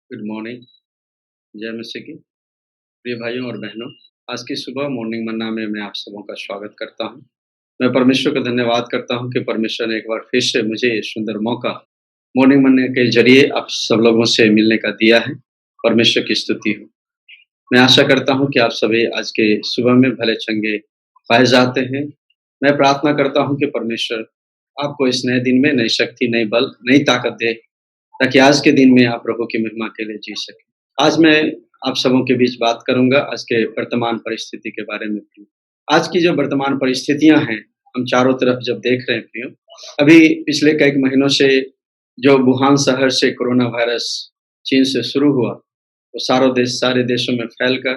Good morning, जय मसीह की। प्रिय भाइयों और बहनों, आज की सुबह मॉर्निंग मन्ना में मैं आप सबों का स्वागत करता हूँ। मैं परमेश्वर का धन्यवाद करता हूँ कि परमेश्वर ने एक बार फिर से मुझे ये सुंदर मौका मॉर्निंग मन्ने के ज़रिए आप सब लोगों से मिलने का दिया है। परमेश्वर की स्तुति हो। मैं आशा करता हूँ कि आप सभी आज के सुबह में भले-चंगे पाए जाते हैं। मैं प्रार्थना करता हूँ कि परमेश्वर आपको इस नए दिन में नई शक्ति, नई बल, नई ताकत दे, ताकि आज के दिन में आप प्रभु की महिमा के लिए जी सकें। आज मैं आप सबों के बीच बात करूँगा आज के वर्तमान परिस्थिति के बारे में प्रियो। आज की जो वर्तमान परिस्थितियाँ हैं, हम चारों तरफ जब देख रहे हैं प्रियो, अभी पिछले कई महीनों से जो वुहान शहर से कोरोना वायरस चीन से शुरू हुआ, वो सारे देशों में फैलकर,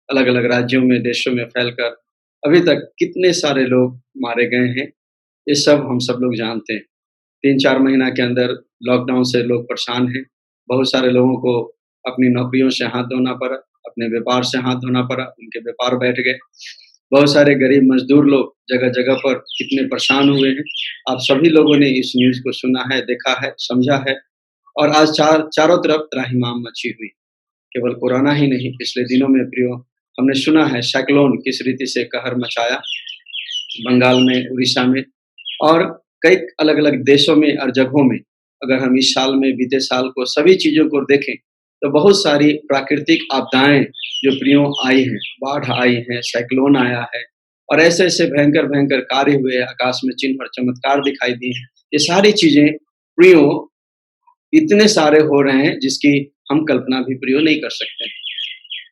अलग-अलग राज्यों में, देशों में फैलकर अभी तक कितने सारे लोग मारे गए हैं, ये सब हम सब लोग जानते हैं। 3-4 महीना के अंदर लॉकडाउन से लोग परेशान हैं। बहुत सारे लोगों को अपनी नौकरियों से हाथ धोना पड़ा, अपने व्यापार से हाथ धोना पड़ा, उनके व्यापार बैठ गए। बहुत सारे गरीब मज़दूर लोग जगह-जगह पर कितने परेशान हुए हैं। आप सभी लोगों ने इस न्यूज़ को सुना है, देखा है, समझा है और आज चारों तरफ त्राहिमाम मची हुई। केवल कोरोना ही नहीं, पिछले दिनों में प्रियो हमने सुना है साइक्लोन किस रीति से कहर मचाया बंगाल में, उड़ीसा में और कई अलग-अलग देशों में और जगहों में। अगर हम इस साल में, बीते साल को सभी चीज़ों को देखें, तो बहुत सारी प्राकृतिक आपदाएँ जो प्रियो आई हैं, बाढ़ आई है, साइक्लोन आया है और ऐसे-ऐसे भयंकर-भयंकर कार्य हुए, आकाश में चिन्ह और चमत्कार दिखाई दिए हैं। ये सारी चीज़ें प्रियो इतने सारे हो रहे हैं जिसकी हम कल्पना भी प्रियो नहीं कर सकते।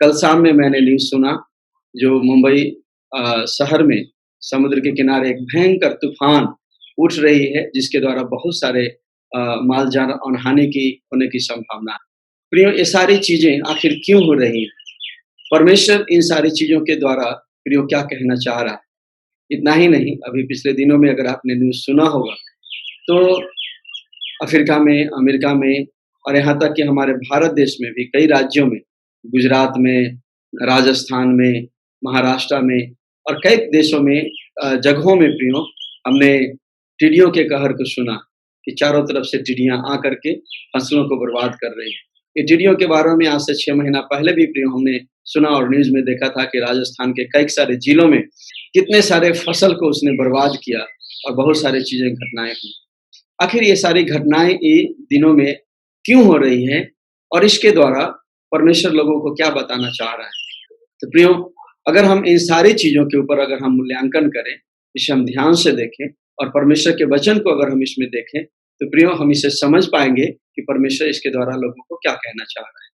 कल शाम में मैंने न्यूज़ सुना, जो मुंबई शहर में समुद्र के किनारे एक भयंकर तूफ़ान उठ रही है, जिसके द्वारा बहुत सारे माल-जान और हानि की होने की संभावना है। प्रियो ये सारी चीज़ें आखिर क्यों हो रही हैं? परमेश्वर इन सारी चीज़ों के द्वारा प्रियो क्या कहना चाह रहा है? इतना ही नहीं, अभी पिछले दिनों में अगर आपने न्यूज़ सुना होगा, तो अफ्रीका में, अमेरिका में और यहाँ तक कि हमारे भारत देश में भी कई राज्यों में, गुजरात में, राजस्थान में, महाराष्ट्र में और कई देशों में जगहों में प्रियो हमने टिड्डियों के कहर को सुना कि चारों तरफ से टिड्डियाँ आकर के फसलों को बर्बाद कर रही हैं। ये टिड्डियों के बारे में आज से 6 महीना पहले भी प्रियो हमने सुना और न्यूज़ में देखा था कि राजस्थान के कई सारे जिलों में कितने सारे फसल को उसने बर्बाद किया और बहुत सारी चीज़ें घटनाएँ हुई। आखिर ये सारी घटनाएँ ये दिनों में क्यों हो रही हैं और इसके द्वारा परमेश्वर लोगों को क्या बताना चाह रहा है? तो प्रियो, अगर हम इन सारी चीज़ों के ऊपर अगर हम मूल्यांकन करें, इसे हम ध्यान से देखें और परमेश्वर के वचन को अगर हम इसमें देखें, तो प्रियो हम इसे समझ पाएँगे कि परमेश्वर इसके द्वारा लोगों को क्या कहना चाह रहा है।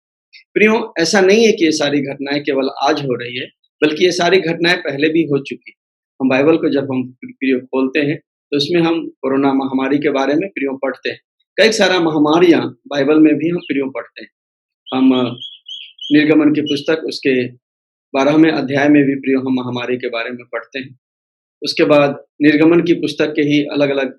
प्रियो, ऐसा नहीं है कि ये सारी घटनाएँ केवल आज हो रही है, बल्कि ये सारी घटनाएँ पहले भी हो चुकी। हम बाइबल को जब हम प्रियो खोलते हैं, तो उसमें हम कोरोना महामारी के बारे में प्रियो पढ़ते हैं। कई सारा महामारियाँ बाइबल में भी हम प्रियो पढ़ते हैं। हम निर्गमन की पुस्तक उसके 12वें अध्याय में भी प्रियो हम महामारी के बारे में पढ़ते हैं। उसके बाद निर्गमन की पुस्तक के ही अलग-अलग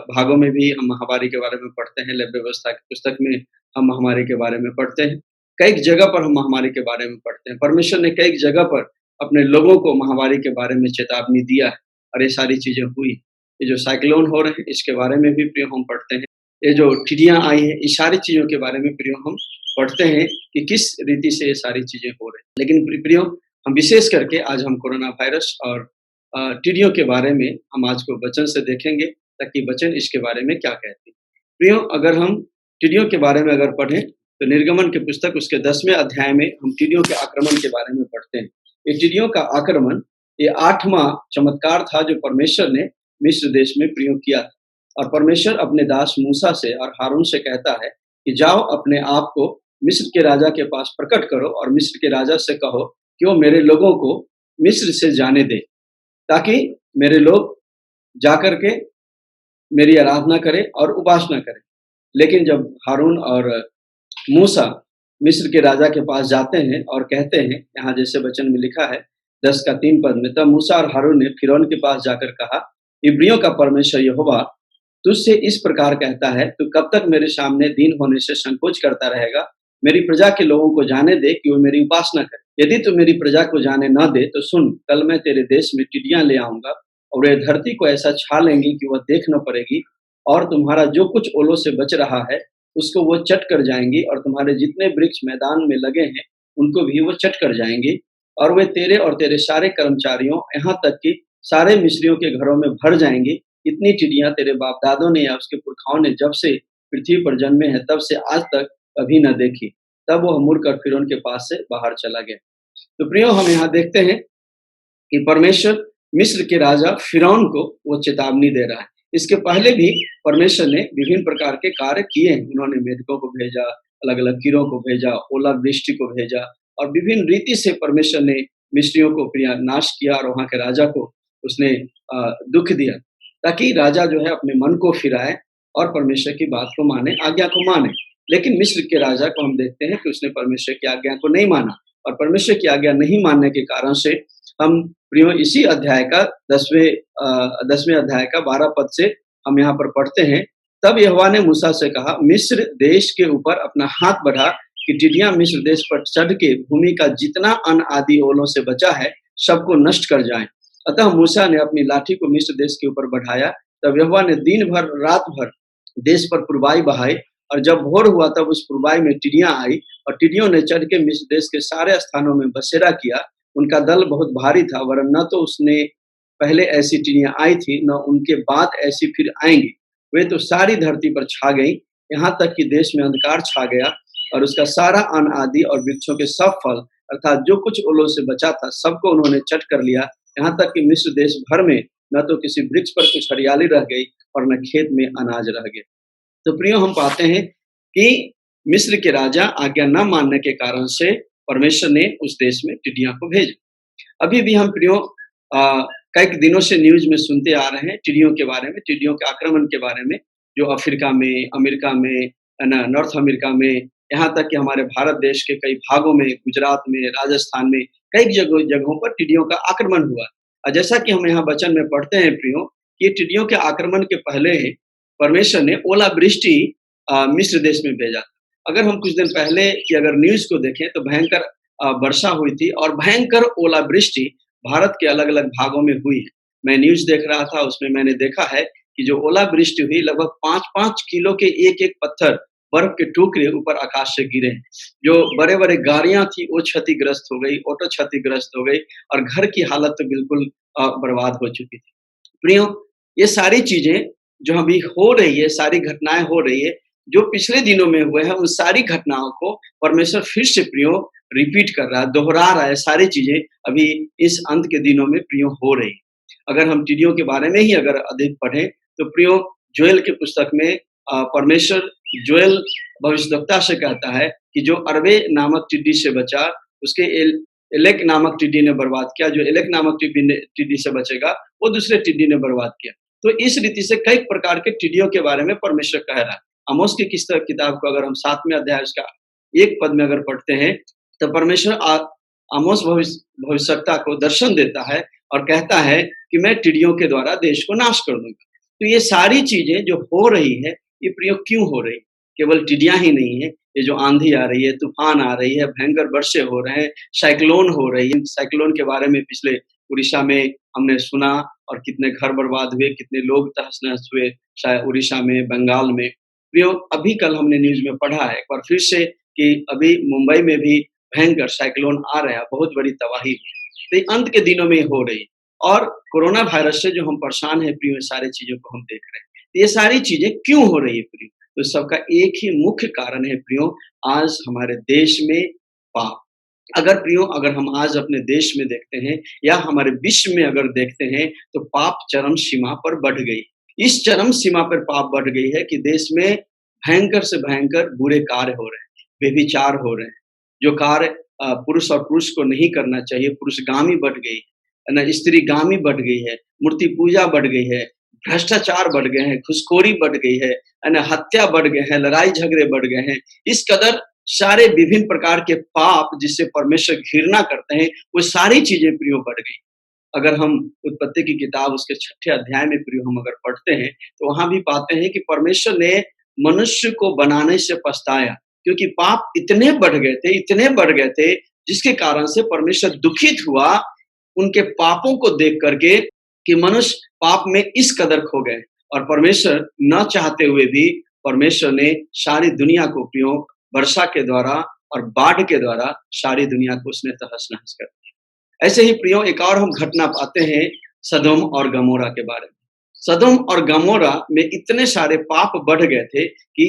भागों में भी हम महामारी के बारे में पढ़ते हैं। लेव्य व्यवस्था की पुस्तक में हम महामारी के बारे में पढ़ते हैं। कई जगह पर हम महामारी के बारे में पढ़ते हैं। परमेश्वर ने कई जगह पर अपने लोगों को महामारी के बारे में चेतावनी दिया है और ये सारी चीज़ें हुई। ये जो साइक्लोन हो रहे हैं, इसके बारे में भी प्रियो हम पढ़ते हैं। ये जो टिड्डियाँ आई हैं, इस सारी चीज़ों के बारे में प्रियो हम पढ़ते हैं कि किस रीति से ये सारी चीज़ें हो रही हैं। लेकिन प्रियो, हम विशेष करके आज हम कोरोना वायरस और टिड्डियों के बारे में हम आज को वचन से देखेंगे, ताकि वचन इसके बारे में क्या कहते हैं। प्रियो, अगर हम टिड्डियों के बारे में अगर पढ़ें, तो निर्गमन की पुस्तक उसके 10वें अध्याय में हम टिड्डियों के आक्रमण के बारे में पढ़ते हैं। ये टिड्डियों का आक्रमण, ये 8वां चमत्कार था जो परमेश्वर ने मिस्र देश में प्रयोग किया था। और परमेश्वर अपने दास मूसा से और हारून से कहता है कि जाओ अपने आप को मिस्र के राजा के पास प्रकट करो और मिस्र के राजा से कहो कि वो मेरे लोगों को मिस्र से जाने दे, ताकि मेरे लोग जाकर के मेरी आराधना करें और उपासना करें। लेकिन जब हारून और मूसा मिस्र के राजा के पास जाते हैं और कहते हैं, यहाँ जैसे वचन में लिखा है 10 का 3 पद में, तब मूसा और हारून ने फिरौन के पास जाकर कहा, इब्रियों का परमेश्वर यहोवा तुझसे इस प्रकार कहता है, तू कब तक मेरे सामने दीन होने से संकोच करता रहेगा? मेरी प्रजा के लोगों को जाने दे कि वो मेरी उपासना करें। यदि तू मेरी प्रजा को जाने न दे, तो सुन, कल मैं तेरे देश में टिड्डियाँ ले आऊँगा और वे धरती को ऐसा छा लेंगी कि वह देख न पड़ेगी और तुम्हारा जो कुछ ओलों से बच रहा है, उसको वो चट कर जाएँगी और तुम्हारे जितने वृक्ष मैदान में लगे हैं, उनको भी वो चट कर जाएँगी और वे तेरे और तेरे सारे कर्मचारियों, यहाँ तक कि सारे मिस्रियों के घरों में भर जाएँगी। इतनी चिड़ियाँ तेरे बाप-दादों ने या उसके पुरखाओं ने जब से पृथ्वी पर जन्मे हैं, तब से आज तक कभी न देखी। तब वह मुड़कर फ़िरौन के पास से बाहर चला गया। तो प्रियो हम यहाँ देखते हैं कि परमेश्वर मिस्र के राजा फ़िरौन को वो चेतावनी दे रहा है। इसके पहले भी परमेश्वर ने विभिन्न प्रकार के कार्य किए हैं। उन्होंने मेढकों को भेजा, अलग-अलग कीड़ों को भेजा, ओलावृष्टि को भेजा और विभिन्न रीति से परमेश्वर ने मिस्रियों को प्रिया नाश किया और वहाँ के राजा को उसने दुःख दिया, ताकि राजा जो है अपने मन को फिराए और परमेश्वर की बात को माने, आज्ञा को माने। लेकिन मिस्र के राजा को हम देखते हैं कि उसने परमेश्वर की आज्ञा को नहीं माना और परमेश्वर की आज्ञा नहीं मानने के कारण से हम प्रियो इसी अध्याय का 10वें अध्याय का 12 पद से हम यहाँ पर पढ़ते हैं। तब यहोवा ने मूसा से कहा, मिस्र देश के ऊपर अपना हाथ बढ़ा कि टिड्डियाँ मिस्र देश पर चढ़ के भूमि का जितना अन्न आदि ओलों से बचा है, सबको नष्ट कर जाएँ। अतः मूसा ने अपनी लाठी को मिस्र देश के ऊपर बढ़ाया। तब यहोवा ने दिन भर रात भर देश पर पुरवाई बहाई और जब भोर हुआ तब उस पुरवाई में टिड्डियाँ आई और टिड्डियों ने चढ़ के मिस्र देश के सारे स्थानों में बसेरा किया। उनका दल बहुत भारी था, वरन न तो उसने पहले ऐसी टिड्डियाँ आई थी, न उनके बाद ऐसी फिर आएँगी। वे तो सारी धरती पर छा गईं, यहाँ तक कि देश में अंधकार छा गया और उसका सारा अन्न आदि और वृक्षों के सब फल अर्थात जो कुछ ओलों से बचा था, सबको उन्होंने चट कर लिया। यहाँ तक कि मिस्र देश भर में न तो किसी वृक्ष पर कुछ हरियाली रह गई और न खेत में अनाज रह गया। तो प्रियो हम पाते हैं कि मिस्र के राजा आज्ञा न मानने के कारण से परमेश्वर ने उस देश में टिड्डियाँ को भेजा। अभी भी हम प्रियो कई दिनों से न्यूज़ में सुनते आ रहे हैं टिड्डियों के बारे में, टिड्डियों के आक्रमण के बारे में, जो अफ्रीका में, अमेरिका में, है ना, नॉर्थ अमेरिका में, यहाँ तक कि हमारे भारत देश के कई भागों में, गुजरात में, राजस्थान में, कई जगहों पर टिड्डियों का आक्रमण हुआ। और जैसा कि हम यहाँ वचन में पढ़ते हैं प्रियो, कि टिड्डियों के आक्रमण के पहले परमेश्वर ने ओलावृष्टि मिस्र देश में भेजा। अगर हम कुछ दिन पहले की अगर न्यूज़ को देखें तो भयंकर वर्षा हुई थी और भयंकर ओलावृष्टि भारत के अलग-अलग भागों में हुई है। मैं न्यूज़ देख रहा था, उसमें मैंने देखा है कि जो ओलावृष्टि हुई लगभग 5-5 किलो के एक-एक पत्थर, बर्फ के टुकड़े ऊपर आकाश से गिरे। जो बड़े-बड़े गाड़ियाँ थी वो क्षतिग्रस्त हो गई, ऑटो क्षतिग्रस्त हो गई और घर की हालत तो बिल्कुल बर्बाद हो चुकी थी। प्रियो, ये सारी चीज़ें जो अभी हो रही है, सारी घटनाएँ हो रही है, जो पिछले दिनों में हुए हैं, उन सारी घटनाओं को परमेश्वर फिर से प्रियो रिपीट कर रहा है, दोहरा रहा है। सारी चीज़ें अभी इस अंत के दिनों में प्रियो हो रही है। अगर हम टिड्डियों के बारे में ही अगर अधिक पढ़ें, तो प्रियो जोएल की पुस्तक में परमेश्वर जोएल भविष्यद्वक्ता से कहता है कि जो अरबे नामक टिड्डी से बचा, उसके एलेक नामक टिड्डी ने बर्बाद किया। जो एलेक नामक टिड्डी से बचेगा, वो दूसरे टिड्डी ने बर्बाद किया। तो इस रीति से कई प्रकार के टिड्डियों के बारे में परमेश्वर कह रहा है। आमोस की किताब को अगर हम 7वें अध्याय उसका 1 पद में अगर पढ़ते हैं, तो परमेश्वर आमोस भविष्यद्वक्ता को दर्शन देता है और कहता है कि मैं टिड्डियों के द्वारा देश को नाश कर दूँगा। तो ये सारी चीज़ें जो हो रही है, ये प्रियो क्यों हो रही है? केवल टिड्डियाँ ही नहीं है, ये जो आंधी आ रही है, तूफान आ रही है, भयंकर वर्षे हो रहे हैं, साइक्लोन हो रही है। साइक्लोन के बारे में पिछले उड़ीसा में हमने सुना और कितने घर बर्बाद हुए, कितने लोग तहस-नहस हुए, शायद उड़ीसा में, बंगाल में। प्रियो, अभी कल हमने न्यूज़ में पढ़ा है एक बार फिर से कि अभी मुंबई में भी भयंकर साइक्लोन आ रहा है, बहुत बड़ी तबाही हुई। तो ये अंत के दिनों में हो रही है और कोरोना वायरस से जो हम परेशान हैं प्रियो, सारी चीज़ों को हम देख रहे हैं। ये सारी चीज़ें क्यों हो रही है प्रियो? तो सबका एक ही मुख्य कारण है प्रियो, आज हमारे देश में पाप। अगर हम आज अपने देश में देखते हैं या हमारे विश्व में अगर देखते हैं, तो पाप चरम सीमा पर बढ़ गई। इस चरम सीमा पर पाप बढ़ गई है कि देश में भयंकर से भयंकर बुरे कार्य हो रहे हैं, व्यभिचार हो रहे हैं। जो कार्य पुरुष और पुरुष को नहीं करना चाहिए, पुरुषगामी बढ़ गई है ना, स्त्रीगामी बढ़ गई है, मूर्ति पूजा बढ़ गई है, भ्रष्टाचार बढ़ गए हैं, घुसखोरी बढ़ गई है ना, हत्या बढ़ गए हैं, लड़ाई झगड़े बढ़ गए हैं। इस कदर सारे विभिन्न प्रकार के पाप जिससे परमेश्वर घृणा करते हैं, वो सारी चीजें प्रियो बढ़ गई। अगर हम उत्पत्ति की किताब उसके 6ठे अध्याय में प्रियो हम अगर पढ़ते हैं, तो वहां भी पाते हैं कि परमेश्वर ने मनुष्य को बनाने से पछताया, क्योंकि पाप इतने बढ़ गए थे, जिसके कारण से परमेश्वर दुखित हुआ उनके पापों को देख करके कि मनुष्य पाप में इस कदर खो गए और परमेश्वर न चाहते हुए भी परमेश्वर ने सारी दुनिया को प्रियो वर्षा के द्वारा और बाढ़ के द्वारा सारी दुनिया को उसने तहस-नहस कर दिया। ऐसे ही प्रियो एक और हम घटना पाते हैं सदोम और गमोरा के बारे में। सदोम और गमोरा में इतने सारे पाप बढ़ गए थे कि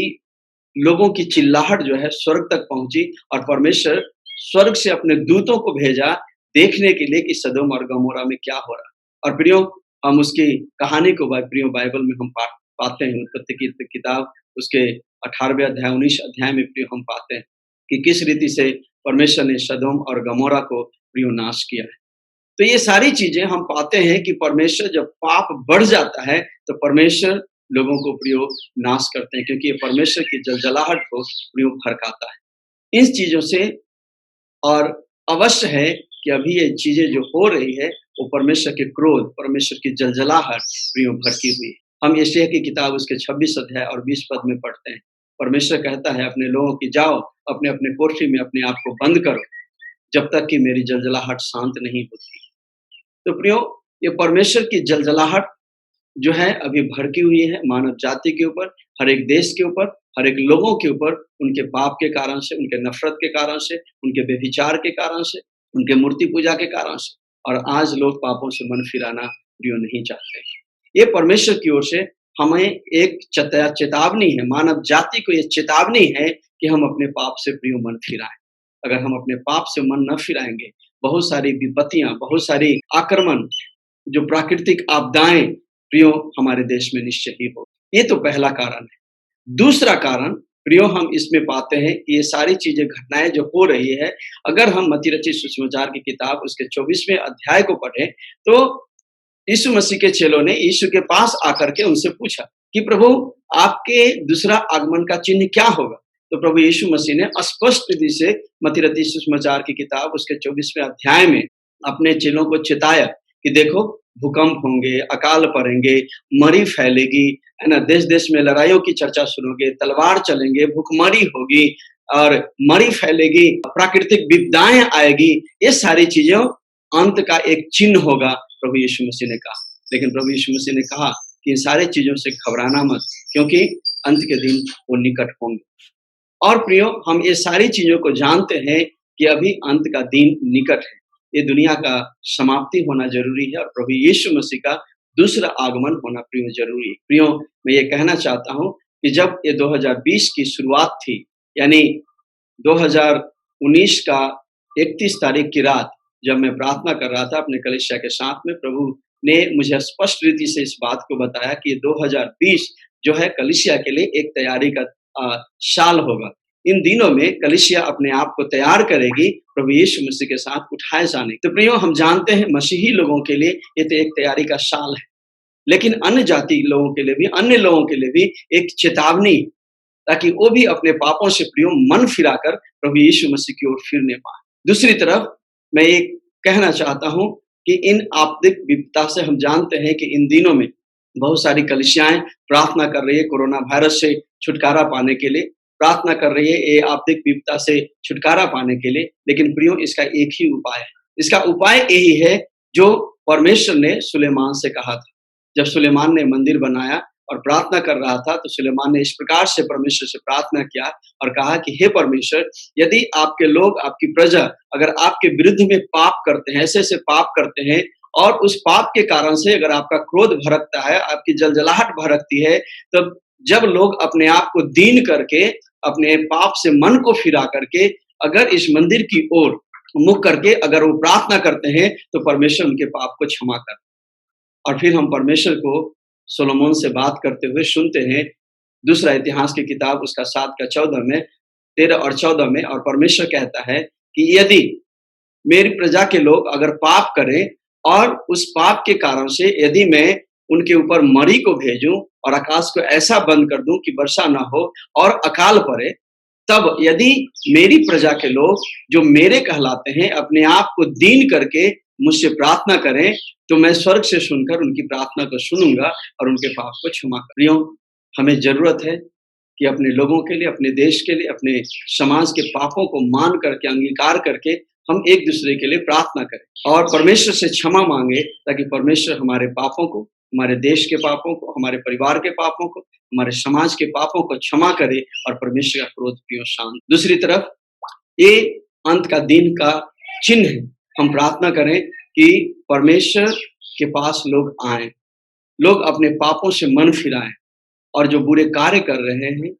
लोगों की चिल्लाहट जो है स्वर्ग तक पहुंची और परमेश्वर स्वर्ग से अपने दूतों को भेजा देखने के लिए कि सदोम और गमोरा में क्या हो रहा है। और प्रियो हम उसकी कहानी को प्रियो बाइबल में हम पाते हैं, उत्पत्ति की किताब उसके 18वें अध्याय 19 अध्याय में प्रियो हम पाते हैं कि किस रीति से परमेश्वर ने सदोम और गमोरा को प्रियो नाश किया है। तो ये सारी चीजें हम पाते हैं कि परमेश्वर जब पाप बढ़ जाता है तो परमेश्वर लोगों को प्रियो नाश करते हैं, क्योंकि ये परमेश्वर की जलजलाहट को प्रियो भड़काता है। इन चीजों से और अवश्य है कि अभी ये चीजें जो हो रही है वो परमेश्वर के क्रोध, परमेश्वर की जलजलाहट प्रियो भड़की हुई है। हम यशायाह की किताब उसके 26 अध्याय और 20 पद में पढ़ते हैं। परमेश्वर कहता है अपने लोगों की जाओ अपने अपने कोठरी में अपने आप को बंद करो जब तक कि मेरी जलजलाहट शांत नहीं होती। तो प्रियो ये परमेश्वर की जलजलाहट जो है अभी भड़की हुई है मानव जाति के ऊपर, हर एक देश के ऊपर, हर एक लोगों के ऊपर, उनके पाप के कारण से, उनके नफरत के कारण से, उनके व्यभिचार के कारण से, उनके मूर्ति पूजा के कारण से। और आज लोग पापों से मन फिराना प्रियो नहीं चाहते। ये परमेश्वर की ओर से हमें एक चेतावनी है, मानव जाति को ये चेतावनी है कि हम अपने पाप से प्रियो मन फिराएं। अगर हम अपने पाप से मन न फिराएंगे, बहुत सारी विपत्तियां, बहुत सारी आक्रमण, जो प्राकृतिक आपदाएं प्रियो हमारे देश में निश्चय ही हो। ये तो पहला कारण है। दूसरा कारण प्रियो हम इसमें पाते हैं कि ये सारी चीजें घटनाएं जो हो रही है, अगर हम मत्ती रचित सुसमाचार की किताब उसके 24वें अध्याय को पढ़ें तो यीशु मसीह के चेलों ने यीशु के पास आकर के उनसे पूछा कि प्रभु आपके दूसरा आगमन का चिन्ह क्या होगा। तो प्रभु यीशु मसीह ने स्पष्ट रीति से मत्ती रचित सुसमाचार की किताब उसके 24वें अध्याय में अपने चेलों को चेताया कि देखो भूकंप होंगे, अकाल पड़ेंगे, मरी फैलेगी, है ना, देश देश में लड़ाइयों की चर्चा सुनोगे, तलवार चलेंगे, भूखमरी होगी और मरी फैलेगी, प्राकृतिक विपदाएं आएगी। ये सारी चीजें अंत का एक चिन्ह होगा, प्रभु यीशु मसीह ने कहा। लेकिन प्रभु यीशु मसीह ने कहा कि इन सारी चीजों से घबराना मत, क्योंकि अंत के दिन वो निकट होंगे। और प्रियो हम ये सारी चीजों को जानते हैं कि अभी अंत का दिन निकट है, ये दुनिया का समाप्ति होना जरूरी है और प्रभु यीशु मसीह का दूसरा आगमन होना प्रियो जरूरी है। प्रियो मैं ये कहना चाहता हूँ कि जब ये 2020 की शुरुआत थी, यानी 2019 का 31 तारीख की रात जब मैं प्रार्थना कर रहा था अपने कलीसिया के साथ में, प्रभु ने मुझे स्पष्ट रीति से इस बात को बताया कि ये 2020 जो है कलीसिया के लिए एक तैयारी का साल होगा। इन दिनों में कलीसिया अपने आप को तैयार करेगी प्रभु यीशु मसीह के साथ उठाए जाने। तो प्रियो हम जानते हैं मसीही लोगों के लिए ये तो एक तैयारी का साल है, लेकिन अन्य जाति लोगों के लिए भी, अन्य लोगों के लिए भी एक चेतावनी, ताकि वो भी अपने पापों से प्रियो मन फिराकर प्रभु यीशु मसीह की ओर फिरने पाए। दूसरी तरफ मैं ये कहना चाहता हूँ कि इन आपदिक विपदा से हम जानते हैं कि इन दिनों में बहुत सारी कलीसियाएं प्रार्थना कर रही है कोरोना वायरस से छुटकारा पाने के लिए, प्रार्थना कर रही है ये आपदिक विपदा से छुटकारा पाने के लिए। लेकिन प्रियो इसका एक ही उपाय है, इसका उपाय यही है जो परमेश्वर ने सुलेमान से कहा था। जब सुलेमान ने मंदिर बनाया और प्रार्थना कर रहा था तो सुलेमान ने इस प्रकार से परमेश्वर से प्रार्थना किया और कहा कि हे परमेश्वर, यदि आपके लोग, आपकी प्रजा अगर आपके विरुद्ध में पाप करते हैं, ऐसे ऐसे पाप करते हैं और उस पाप के कारण से अगर आपका क्रोध भड़कता है, आपकी जलजलाहट भड़कती है, तब जब लोग अपने आप को दीन करके, अपने पाप से मन को फिरा करके अगर इस मंदिर की ओर मुख करके अगर वो प्रार्थना करते हैं तो परमेश्वर उनके पाप को क्षमा कर। और फिर हम परमेश्वर को सोलोमन से बात करते हुए सुनते हैं दूसरा इतिहास की किताब उसका 7 का 14 में, 13 और 14 में, और परमेश्वर कहता है कि यदि मेरी प्रजा के लोग अगर पाप करें और उस पाप के कारण से यदि मैं उनके ऊपर मरी को भेजूं और आकाश को ऐसा बंद कर दूं कि वर्षा ना हो और अकाल पड़े, तब यदि मेरी प्रजा के लोग जो मेरे कहलाते हैं अपने आप को दीन करके मुझसे प्रार्थना करें तो मैं स्वर्ग से सुनकर उनकी प्रार्थना को सुनूंगा और उनके पाप को क्षमा करूंगा। हमें जरूरत है कि अपने लोगों के लिए, अपने देश के लिए, अपने समाज के पापों को मान करके, अंगीकार करके हम एक दूसरे के लिए प्रार्थना करें और परमेश्वर से क्षमा मांगे ताकि परमेश्वर हमारे पापों को हमारे देश के पापों को, हमारे परिवार के पापों को, हमारे समाज के पापों को क्षमा करे और परमेश्वर का क्रोध प्रियो शांत। दूसरी तरफ ये अंत का दिन का चिन्ह है। हम प्रार्थना करें कि परमेश्वर के पास लोग आएँ, लोग अपने पापों से मन फिराएँ और जो बुरे कार्य कर रहे हैं,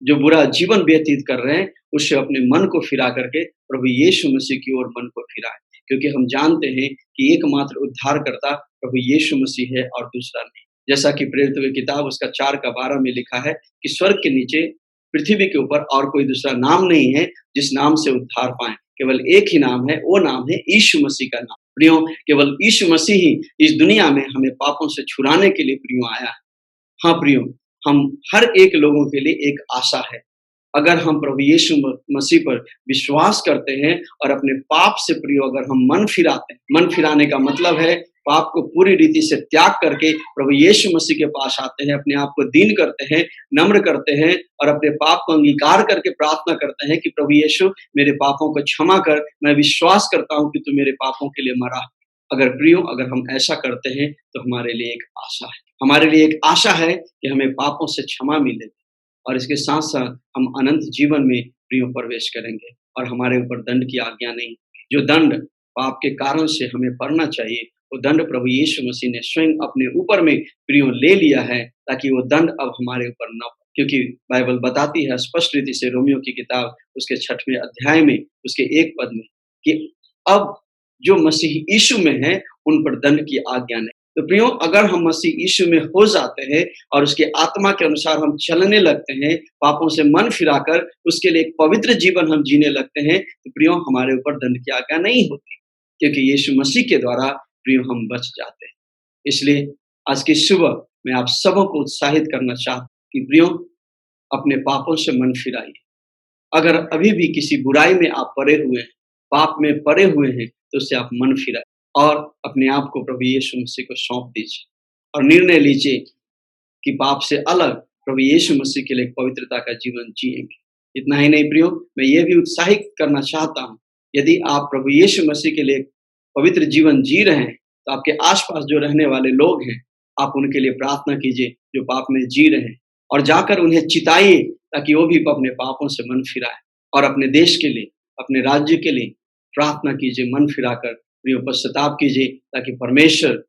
जो बुरा जीवन व्यतीत कर रहे हैं, उससे अपने मन को फिरा करके प्रभु यीशु मसीह की ओर मन को फिराएँ। क्योंकि हम जानते हैं कि एकमात्र उद्धारकर्ता प्रभु यीशु मसीह है और दूसरा नहीं। जैसा कि प्रेरितों की किताब उसका 4 का 12 में लिखा है कि स्वर्ग के नीचे, पृथ्वी के ऊपर और कोई दूसरा नाम नहीं है जिस नाम से उद्धार पाएँ। केवल एक ही नाम है, वो नाम है यीशु मसीह का नाम। प्रियो, केवल यीशु मसीह ही इस दुनिया में हमें पापों से छुड़ाने के लिए प्रियो आया है। हाँ प्रियो, हम हर एक लोगों के लिए एक आशा है। अगर हम प्रभु यीशु मसीह पर विश्वास करते हैं और अपने पाप से प्रियो अगर हम मन फिराते हैं, मन फिराने का मतलब है पाप को पूरी रीति से त्याग करके प्रभु यीशु मसीह के पास आते हैं, अपने आप को दीन करते हैं, नम्र करते हैं और अपने पाप को अंगीकार करके प्रार्थना करते हैं कि प्रभु यीशु मेरे पापों को क्षमा कर, मैं विश्वास करता हूँ कि तू मेरे पापों के लिए मरा। अगर प्रियो, अगर हम ऐसा करते हैं तो हमारे लिए एक आशा है। हमारे लिए एक आशा है कि हमें पापों से क्षमा मिलेगी और इसके साथ-साथ हम अनंत जीवन में प्रियो प्रवेश करेंगे और हमारे ऊपर दंड की आज्ञा नहीं। जो दंड पाप के कारण से हमें पड़ना चाहिए, वो दंड प्रभु यीशु मसीह ने स्वयं अपने ऊपर में प्रियो ले लिया है ताकि वो दंड अब हमारे ऊपर न पड़े। क्योंकि बाइबल बताती है स्पष्ट रीति से रोमियो की किताब उसके 6वें अध्याय में उसके 1 पद में कि अब जो मसीह यीशु में है उन पर दंड की आज्ञा नहीं। तो प्रियो, अगर हम मसीह यीशु में हो जाते हैं और उसके आत्मा के अनुसार हम चलने लगते हैं, पापों से मन फिराकर उसके लिए एक पवित्र जीवन हम जीने लगते हैं, तो प्रियो हमारे ऊपर दंड की आज्ञा नहीं होती, क्योंकि यीशु मसीह के द्वारा प्रियो हम बच जाते हैं। इसलिए आज की सुबह मैं आप सबों को उत्साहित करना चाहता हूँ कि प्रियो अपने पापों से मन फिराइए। अगर अभी भी किसी बुराई में आप पड़े हुए हैं, पाप में पड़े हुए हैं, तो उससे आप मन फिराइए और अपने आप को प्रभु यीशु मसीह को सौंप दीजिए और निर्णय लीजिए कि पाप से अलग प्रभु यीशु मसीह के लिए एक पवित्रता का जीवन जिएंगे। इतना ही नहीं प्रियो, मैं ये भी उत्साहित करना चाहता हूँ, यदि आप प्रभु यीशु मसीह के लिए पवित्र जीवन जी रहे हैं, तो आपके आसपास जो रहने वाले लोग हैं, आप उनके लिए प्रार्थना कीजिए जो पाप में जी रहे हैं और जाकर उन्हें चिताइए ताकि वो भी अपने पापों से मन फिराएं और अपने देश के लिए, अपने राज्य के लिए प्रार्थना कीजिए, मन फिराकर प्रियो पश्चाताप कीजिए ताकि परमेश्वर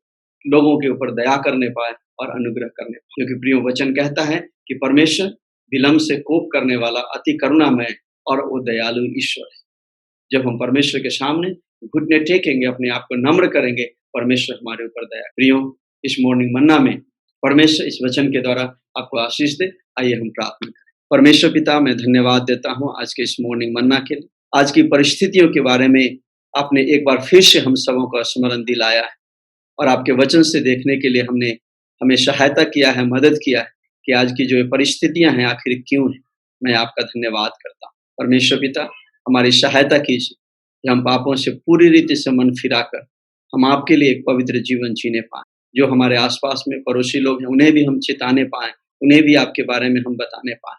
लोगों के ऊपर दया करने पाए और अनुग्रह करने पाए। क्योंकि प्रियो वचन कहता है कि परमेश्वर विलम्ब से कोप करने वाला, अति करुणामय और वो दयालु ईश्वर है। जब हम परमेश्वर के सामने घुटने टेकेंगे, अपने आप को नम्र करेंगे, परमेश्वर हमारे ऊपर दया। प्रियो, इस मॉर्निंग मन्ना में परमेश्वर इस वचन के द्वारा आपको आशीष दे। आइए हम प्रार्थना करें। परमेश्वर पिता, मैं धन्यवाद देता हूँ आज के इस मॉर्निंग मन्ना के लिए। आज की परिस्थितियों के बारे में आपने एक बार फिर से हम सबों का स्मरण दिलाया है और आपके वचन से देखने के लिए हमें सहायता किया है, मदद किया है कि आज की जो परिस्थितियां हैं आखिर क्यों हैं। मैं आपका धन्यवाद करता हूँ। परमेश्वर पिता, हमारी सहायता कीजिए कि हम पापों से पूरी रीति से मन फिराकर हम आपके लिए एक पवित्र जीवन जीने पाएं। जो हमारे आसपास में पड़ोसी लोग हैं उन्हें भी हम चिताने पाएं, उन्हें भी आपके बारे में हम बताने पाएं।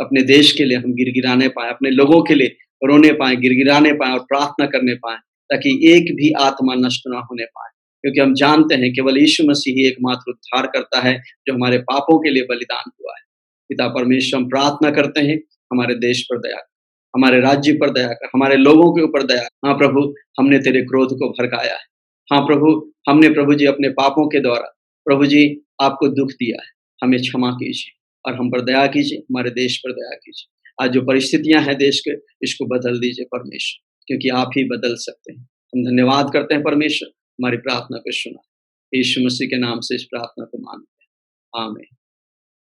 अपने देश के लिए हम गिड़गिड़ाने पाएं, अपने लोगों के लिए रोने पाएं, गिड़गिड़ाने पाएं और प्रार्थना करने पाएं ताकि एक भी आत्मा नष्ट ना होने पाए। क्योंकि हम जानते हैं केवल यीशु मसीह ही एकमात्र उद्धार करता है जो हमारे पापों के लिए बलिदान हुआ है। पिता परमेश्वर, हम प्रार्थना करते हैं हमारे देश पर दया कर, हमारे राज्य पर दया कर, हमारे लोगों के ऊपर दया कर। हाँ प्रभु, हमने तेरे क्रोध को भड़काया है। हाँ प्रभु, हमने प्रभु जी अपने पापों के द्वारा प्रभु जी आपको दुख दिया है। हमें क्षमा कीजिए और हम पर दया कीजिए, हमारे देश पर दया कीजिए। आज जो परिस्थितियां हैं देश के, इसको बदल दीजिए परमेश्वर, क्योंकि आप ही बदल सकते हैं। हम धन्यवाद करते हैं परमेश्वर, हमारी प्रार्थना को सुना। यीशु मसीह के नाम से इस प्रार्थना को मानते हैं, आमीन।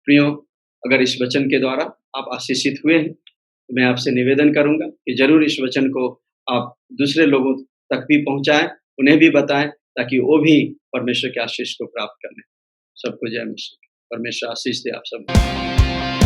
प्रियो, अगर इस वचन के द्वारा आप आशीषित हुए हैं तो मैं आपसे निवेदन करूंगा कि जरूर इस वचन को आप दूसरे लोगों तक भी पहुंचाएं, उन्हें भी बताएं ताकि वो भी परमेश्वर के आशीष को प्राप्त कर लें। सबको जय मसीह। परमेश्वर आशीष दे आप सब।